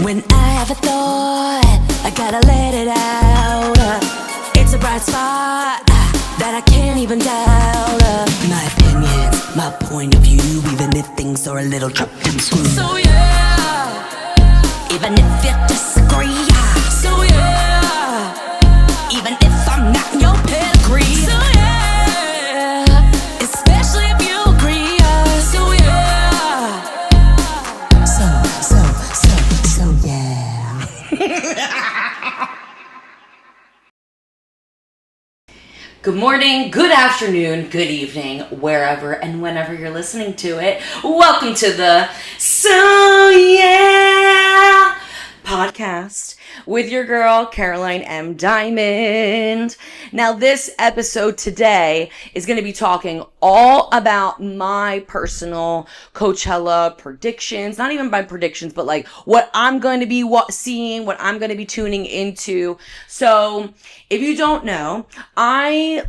When I have a thought, I gotta let it out. It's a bright spot that I can't even doubt. My opinions, my point of view, even if things are a little chopped and screwed. So yeah, even if you disagree. So yeah, even if I'm not in your pedigree. So yeah, especially if you agree. So yeah, so yeah. Good morning, good afternoon, good evening, wherever and whenever you're listening to it. Welcome to the So Yeah podcast with your girl, Caroline M. Diamond. Now, this episode today is going to be talking all about my personal Coachella predictions. Not even my predictions, but like what I'm going to be seeing, what I'm going to be tuning into. So, if you don't know, I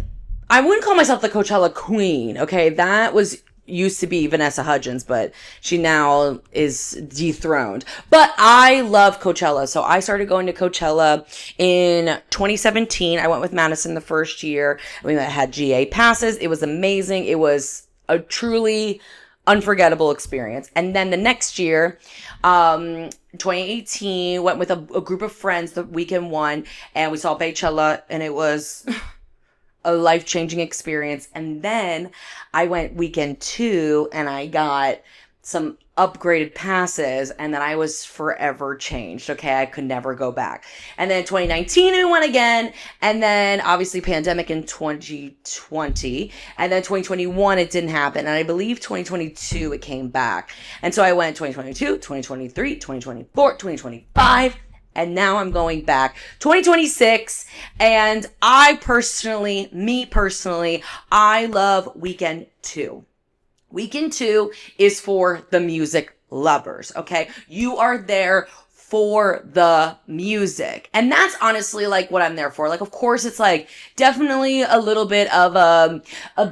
wouldn't call myself the Coachella queen, okay? That used to be Vanessa Hudgens, but she now is dethroned. But I love Coachella. So I started going to Coachella in 2017. I went with Madison the first year. We had GA passes. It was amazing. It was a truly unforgettable experience. And then the next year, 2018, went with a group of friends the weekend one, and we saw Chella, and it was a life-changing experience. And then I went weekend 2 and I got some upgraded passes, and then I was forever changed. Okay, I could never go back. And then 2019 we went again, and then obviously pandemic in 2020, and then 2021 it didn't happen, and I believe 2022 it came back. And so I went 2022, 2023, 2024, 2025, and now I'm going back 2026. And me personally, I love weekend 2. Weekend 2 is for the music lovers, okay? You are there for the music. And that's honestly like what I'm there for. Like, of course, it's like definitely a little bit of a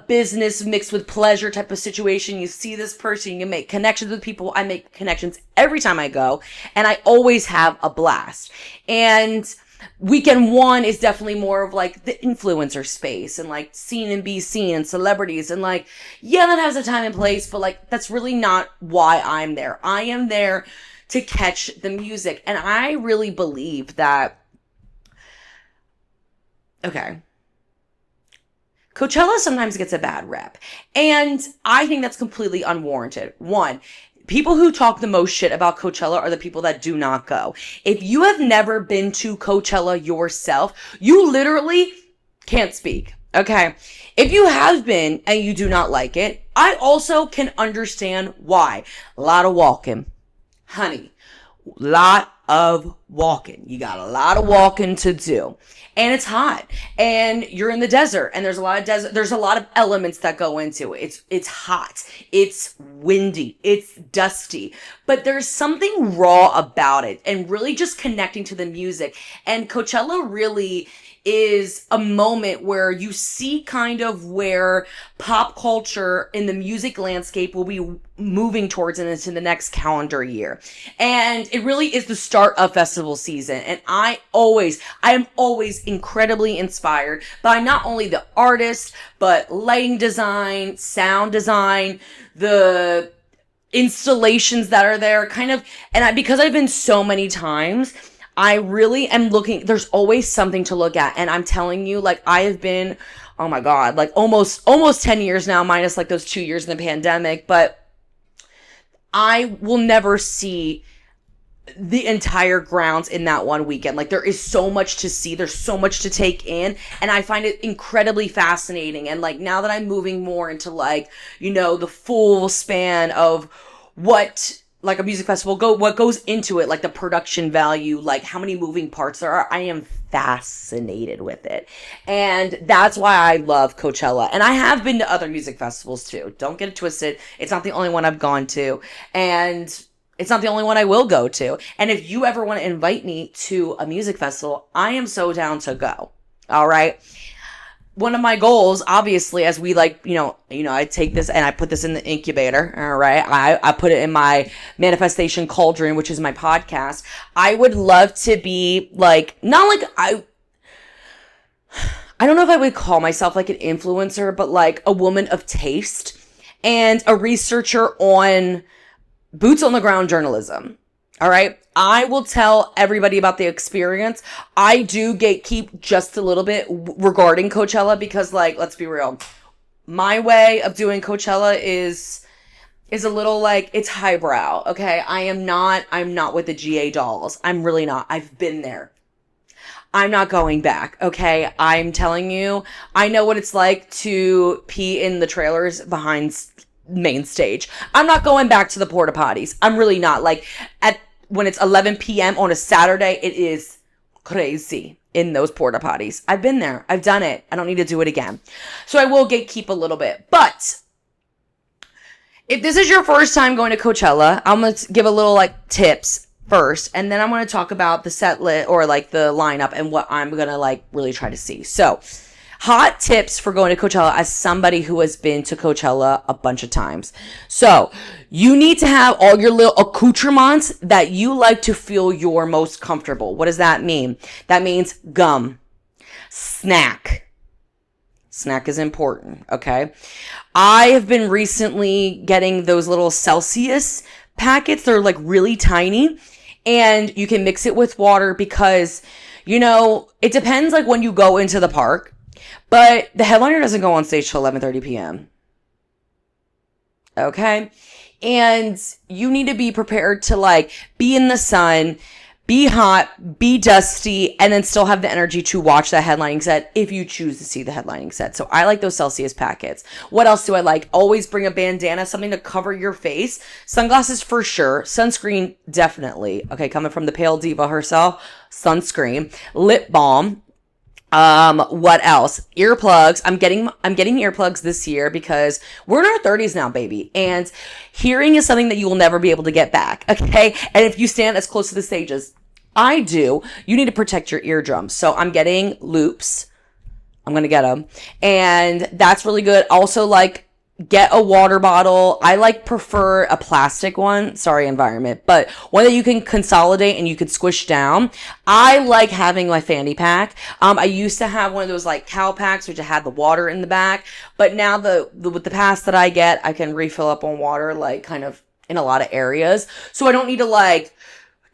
business mixed with pleasure type of situation. You see this person, you make connections with people. I make connections every time I go, and I always have a blast. And weekend 1 is definitely more of like the influencer space and like seen and be seen and celebrities, and like, yeah, that has a time and place, but like, that's really not why I'm there. I am there to catch the music. And I really believe that, okay, Coachella sometimes gets a bad rep, and I think that's completely unwarranted. One, people who talk the most shit about Coachella are the people that do not go. If you have never been to Coachella yourself, you literally can't speak, okay? If you have been and you do not like it, I also can understand why. A lot of walking. Honey, lot of walking. You got a lot of walking to do. And it's hot, and you're in the desert, and there's a lot of elements that go into it. It's hot, it's windy, it's dusty, but there's something raw about it, and really just connecting to the music. And Coachella really is a moment where you see kind of where pop culture in the music landscape will be moving towards into the next calendar year. And it really is the start of festival season. And I am always incredibly inspired by not only the artists, but lighting design, sound design, the installations that are there because I've been so many times, I really am looking, there's always something to look at. And I'm telling you, like, I have been, oh my God, like almost 10 years now, minus like those 2 years in the pandemic, but I will never see the entire grounds in that one weekend. Like, there is so much to see. There's so much to take in. And I find it incredibly fascinating. And like, now that I'm moving more into like, you know, the full span of what like a music festival what goes into it, like the production value, like how many moving parts there are, I am fascinated with it. And that's why I love Coachella. And I have been to other music festivals too. Don't get it twisted. It's not the only one I've gone to, and it's not the only one I will go to. And if you ever want to invite me to a music festival, I am so down to go. All right. one of my goals, obviously, as we like, I take this and I put this in the incubator. All right. I put it in my manifestation cauldron, which is my podcast. I would love to be like, not like I don't know if I would call myself like an influencer, but like a woman of taste and a researcher on boots on the ground journalism. All right. I will tell everybody about the experience. I do gatekeep just a little bit regarding Coachella because, like, let's be real. My way of doing Coachella is a little like, it's highbrow. Okay. I'm not with the GA dolls. I'm really not. I've been there. I'm not going back. Okay. I'm telling you, I know what it's like to pee in the trailers behind main stage. I'm not going back to the porta potties. I'm really not. Like, when it's 11 p.m. on a Saturday, it is crazy in those porta potties. I've been there. I've done it. I don't need to do it again. So I will gatekeep a little bit. But if this is your first time going to Coachella, I'm going to give a little like tips first. And then I'm going to talk about the set list or like the lineup and what I'm going to like really try to see. So hot tips for going to Coachella as somebody who has been to Coachella a bunch of times. So you need to have all your little accoutrements that you like to feel your most comfortable. What does that mean? That means gum, snack. Snack is important, okay? I have been recently getting those little Celsius packets. They're like really tiny and you can mix it with water because, it depends like when you go into the park. But the headliner doesn't go on stage till 11:30 p.m. Okay? And you need to be prepared to like be in the sun, be hot, be dusty, and then still have the energy to watch that headlining set if you choose to see the headlining set. So I like those Celsius packets. What else do I like? Always bring a bandana, something to cover your face. Sunglasses for sure. Sunscreen, definitely. Okay, coming from the pale diva herself, sunscreen. Lip balm. What else? Earplugs. I'm getting earplugs this year because we're in our 30s now, baby. And hearing is something that you will never be able to get back. Okay. And if you stand as close to the stage as I do, you need to protect your eardrums. So I'm getting loops. I'm going to get them. And that's really good. Also, like, get a water bottle. I prefer a plastic one. Sorry, environment, but one that you can consolidate and you can squish down. I like having my fanny pack. I used to have one of those like cow packs, which had the water in the back, but now with the pass that I get, I can refill up on water, like kind of in a lot of areas. So I don't need to like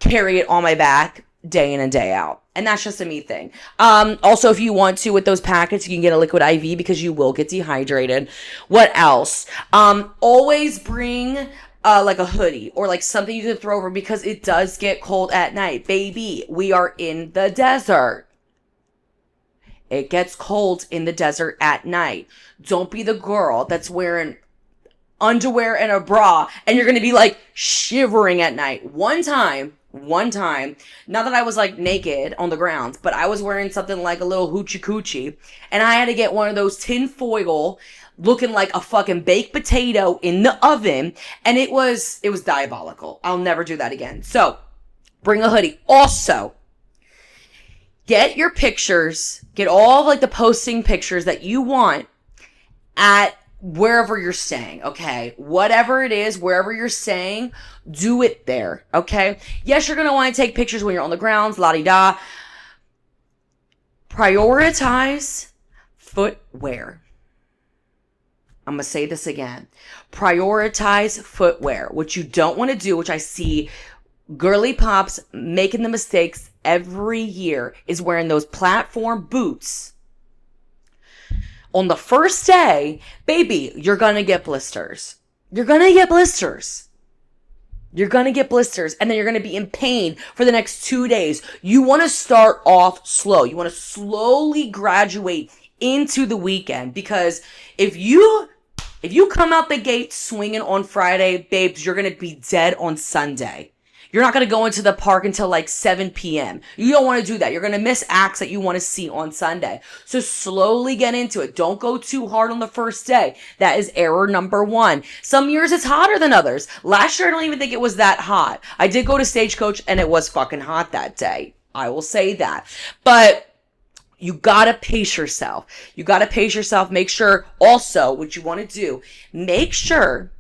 carry it on my back day in and day out. And that's just a me thing. Also, if you want to, with those packets, you can get a liquid IV because you will get dehydrated. What else? Always bring like a hoodie or like something you can throw over because it does get cold at night. Baby, we are in the desert. It gets cold in the desert at night. Don't be the girl that's wearing underwear and a bra and you're going to be like shivering at night. One time, not that I was like naked on the ground, but I was wearing something like a little hoochie coochie and I had to get one of those tin foil looking like a fucking baked potato in the oven. And it was diabolical. I'll never do that again. So bring a hoodie. Also, get your pictures, get all of like the posting pictures that you want at wherever you're staying, okay? Whatever it is, wherever you're staying, do it there, okay? Yes, you're going to want to take pictures when you're on the grounds, la-di-da. Prioritize footwear. I'm going to say this again. Prioritize footwear. What you don't want to do, which I see girly pops making the mistakes every year, is wearing those platform boots. On the first day, baby, you're going to get blisters. You're going to get blisters. You're going to get blisters and then you're going to be in pain for the next 2 days. You want to start off slow. You want to slowly graduate into the weekend because if you come out the gate swinging on Friday, babes, you're going to be dead on Sunday. You're not going to go into the park until like 7 p.m. You don't want to do that. You're going to miss acts that you want to see on Sunday. So slowly get into it. Don't go too hard on the first day. That is error number one. Some years it's hotter than others. Last year, I don't even think it was that hot. I did go to Stagecoach and it was fucking hot that day. I will say that. But you gotta pace yourself. You gotta pace yourself. Make sure also what you want to do, make sure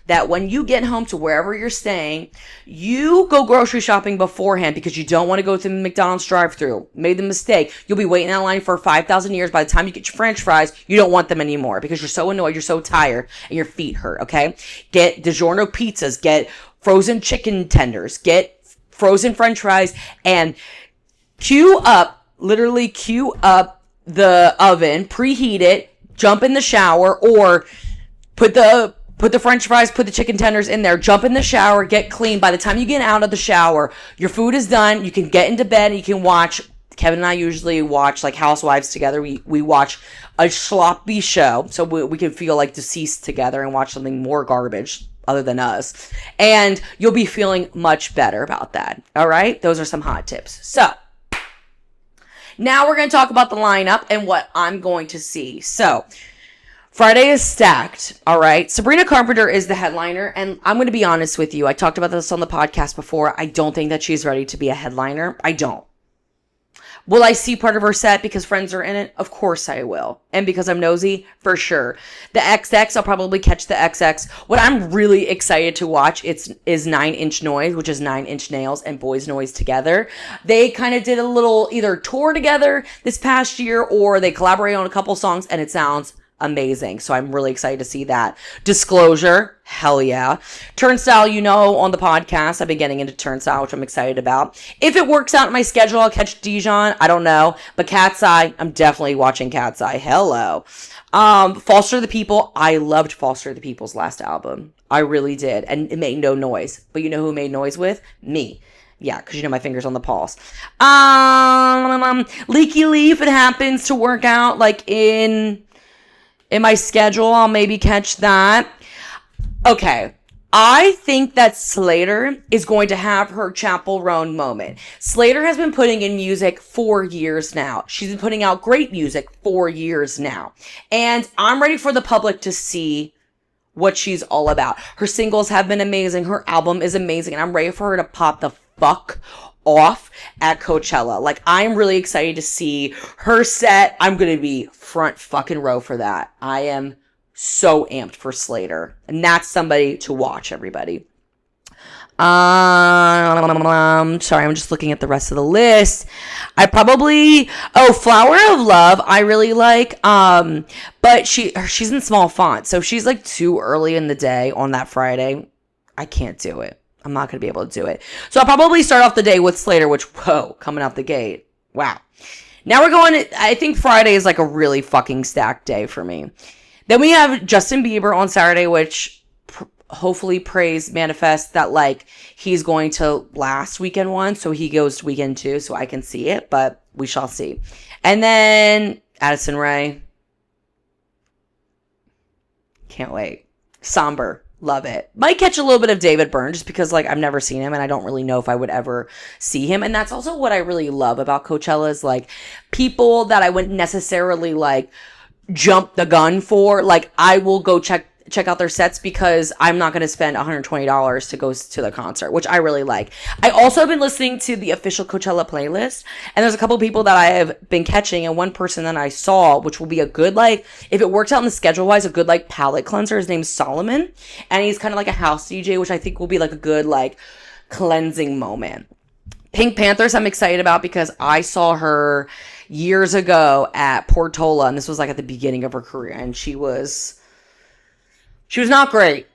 that when you get home to wherever you're staying, you go grocery shopping beforehand because you don't want to go through the McDonald's drive-thru. Made the mistake. You'll be waiting in line for 5,000 years. By the time you get your French fries, you don't want them anymore because you're so annoyed, you're so tired, and your feet hurt, okay? Get DiGiorno pizzas, get frozen chicken tenders, get frozen French fries, and literally queue up the oven, preheat it, jump in the shower, or put the French fries, put the chicken tenders in there, jump in the shower, get clean. By the time you get out of the shower, your food is done. You can get into bed and you can watch. Kevin and I usually watch like Housewives together. We watch a sloppy show so we can feel like deceased together and watch something more garbage other than us. And you'll be feeling much better about that. All right? Those are some hot tips. So now we're going to talk about the lineup and what I'm going to see. So Friday is stacked, all right? Sabrina Carpenter is the headliner, and I'm going to be honest with you. I talked about this on the podcast before. I don't think that she's ready to be a headliner. I don't. Will I see part of her set because friends are in it? Of course I will. And because I'm nosy? For sure. The XX, I'll probably catch the XX. What I'm really excited to watch is 9 Inch Noise, which is 9 Inch Nails and Boys Noise together. They kind of did a little either tour together this past year or they collaborated on a couple songs and it sounds amazing. So I'm really excited to see that. Disclosure, hell yeah. Turnstile, you know, on the podcast, I've been getting into Turnstile, which I'm excited about. If it works out in my schedule, I'll catch Dijon. I don't know. But Cat's Eye, I'm definitely watching Cat's Eye. Hello. Foster the People, I loved Foster the People's last album. I really did. And it made no noise. But you know who made noise with? Me. Yeah, because you know my finger's on the pulse. Leaky Leaf, it happens to work out like in my schedule. I'll maybe catch that. Okay. I think that Slater is going to have her Chapel Roan moment. Slater has been putting in music for years now. She's been putting out great music for years now. And I'm ready for the public to see what she's all about. Her singles have been amazing. Her album is amazing. And I'm ready for her to pop the fuck off at Coachella. Like, I'm really excited to see her set. I'm going to be front fucking row for that. I am so amped for Slater. And that's somebody to watch, everybody. Sorry, I'm just looking at the rest of the list. Flower of Love, I really like. But she's in small font. So if she's like too early in the day on that Friday, I can't do it. I'm not going to be able to do it. So I'll probably start off the day with Slater, which, whoa, coming out the gate. Wow. Now we're going to, I think Friday is like a really fucking stacked day for me. Then we have Justin Bieber on Saturday, which hopefully manifest that like he's going to last weekend one. So he goes to weekend two so I can see it, but we shall see. And then Addison Rae. Can't wait. Somber. Love it. Might catch a little bit of David Byrne just because like I've never seen him and I don't really know if I would ever see him. And that's also what I really love about Coachella is like people that I wouldn't necessarily like jump the gun for. Like I will go check out their sets because I'm not going to spend $120 to go to the concert, which I really like. I also have been listening to the official Coachella playlist, and there's a couple people that I have been catching, and one person that I saw, which will be a good, like, if it works out in the schedule-wise, a good, like, palate cleanser. His name's Solomon, and he's kind of like a house DJ, which I think will be, like, a good, like, cleansing moment. Pink Panthers I'm excited about because I saw her years ago at Portola, and this was, like, at the beginning of her career, and she was not great.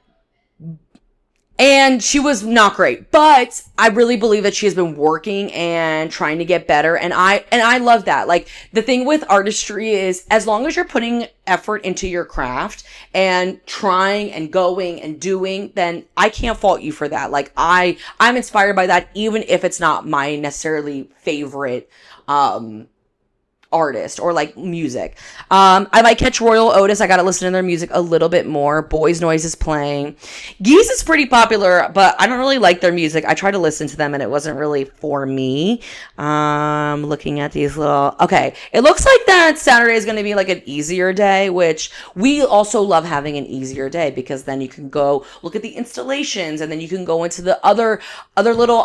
And she was not great. But I really believe that she has been working and trying to get better. And I love that. Like, the thing with artistry is as long as you're putting effort into your craft and trying and going and doing, then I can't fault you for that. Like, I'm inspired by that, even if it's not my necessarily favorite, artist or like music. I might catch Royal Otis. I gotta listen to their music a little bit more. Boys Noise is playing. Geese is pretty popular, but I don't really like their music. I tried to listen to them and it wasn't really for me. Looking at these little, okay. It looks like that Saturday is going to be like an easier day, which we also love having an easier day because then you can go look at the installations and then you can go into the other little,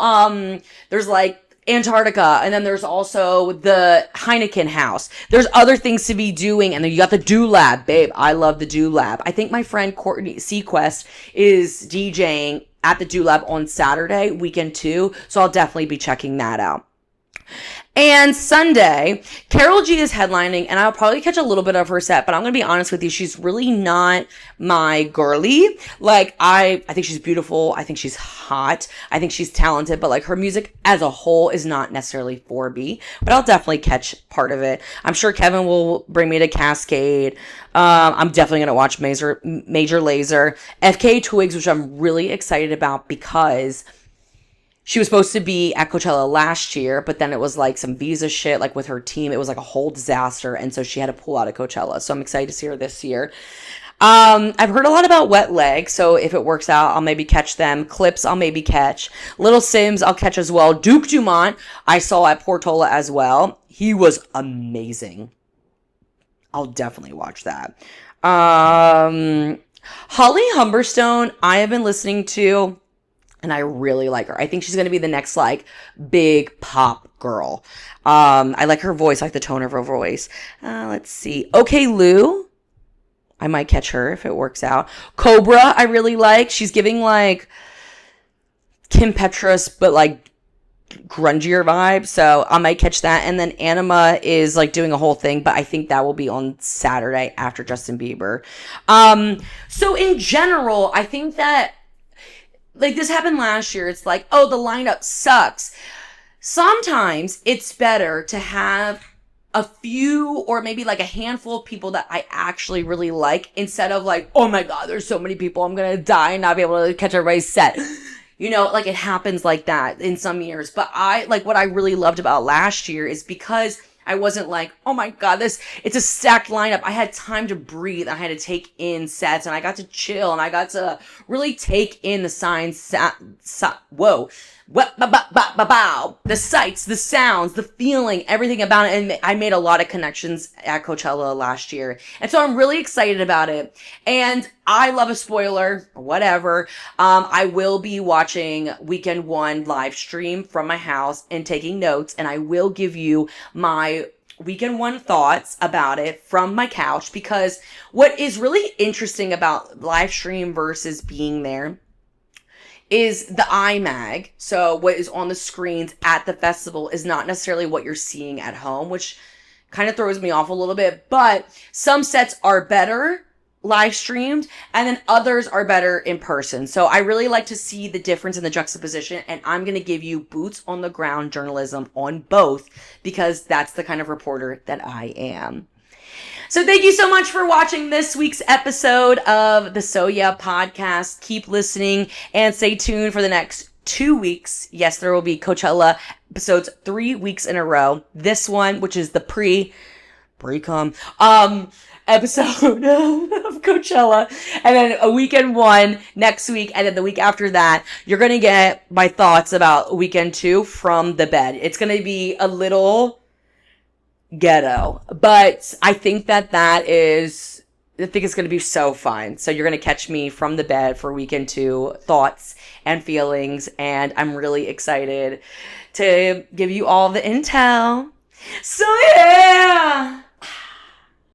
there's like Antarctica, and then there's also the Heineken house. There's other things to be doing, and then you got the Do Lab, babe. I love the Do Lab. I think my friend Courtney Sequest is DJing at the Do Lab on Saturday, weekend 2, so I'll definitely be checking that out. And Sunday, Carol G is headlining, and I'll probably catch a little bit of her set, but I'm going to be honest with you, she's really not my girly. Like, I think she's beautiful. I think she's hot. I think she's talented, but like her music as a whole is not necessarily for me, but I'll definitely catch part of it. I'm sure Kevin will bring me to Cascade. I'm definitely going to watch Major Lazer. FK Twigs, which I'm really excited about because she was supposed to be at Coachella last year, but then it was like some visa shit, like with her team. It was like a whole disaster. And so she had to pull out of Coachella. So I'm excited to see her this year. I've heard a lot about Wet Leg. So if it works out, I'll maybe catch them. Clips, I'll maybe catch. Little Sims, I'll catch as well. Duke Dumont, I saw at Portola as well. He was amazing. I'll definitely watch that. Holly Humberstone, I have been listening to, and I really like her. I think she's going to be the next, like, big pop girl. I like her voice, I like the tone of her voice. Let's see. Okay, Lou. I might catch her if it works out. Cobra, I really like. She's giving, like, Kim Petras, but, like, grungier vibe. So I might catch that. And then Anima is, like, doing a whole thing, but I think that will be on Saturday after Justin Bieber. So in general, I think that, like, this happened last year. It's like, oh, the lineup sucks. Sometimes it's better to have a few or maybe like a handful of people that I actually really like instead of like, oh my God, there's so many people, I'm going to die and not be able to catch everybody's set. You know, like it happens like that in some years. But what I really loved about last year is because I wasn't like, oh my God, it's a stacked lineup. I had time to breathe. I had to take in sets and I got to chill and I got to really take in the signs. The sights, the sounds, the feeling, everything about it. And I made a lot of connections at Coachella last year. And so I'm really excited about it. And I love a spoiler, whatever. I will be watching Weekend 1 live stream from my house and taking notes. And I will give you my Weekend 1 thoughts about it from my couch, because what is really interesting about live stream versus being there is the iMag. So what is on the screens at the festival is not necessarily what you're seeing at home, which kind of throws me off a little bit. But some sets are better live streamed and then others are better in person. So I really like to see the difference in the juxtaposition, and I'm going to give you boots on the ground journalism on both because that's the kind of reporter that I am. So thank you so much for watching this week's episode of the So Yeah podcast. Keep listening and stay tuned for the next 2 weeks. Yes, there will be Coachella episodes 3 weeks in a row. This one, which is the pre-com episode of Coachella, and then a Weekend 1 next week, and then the week after that, you're going to get my thoughts about Weekend 2 from the bed. It's going to be a little ghetto, but I think I think it's going to be so fun. So you're going to catch me from the bed for Weekend 2 thoughts and feelings, and I'm really excited to give you all the intel. So yeah!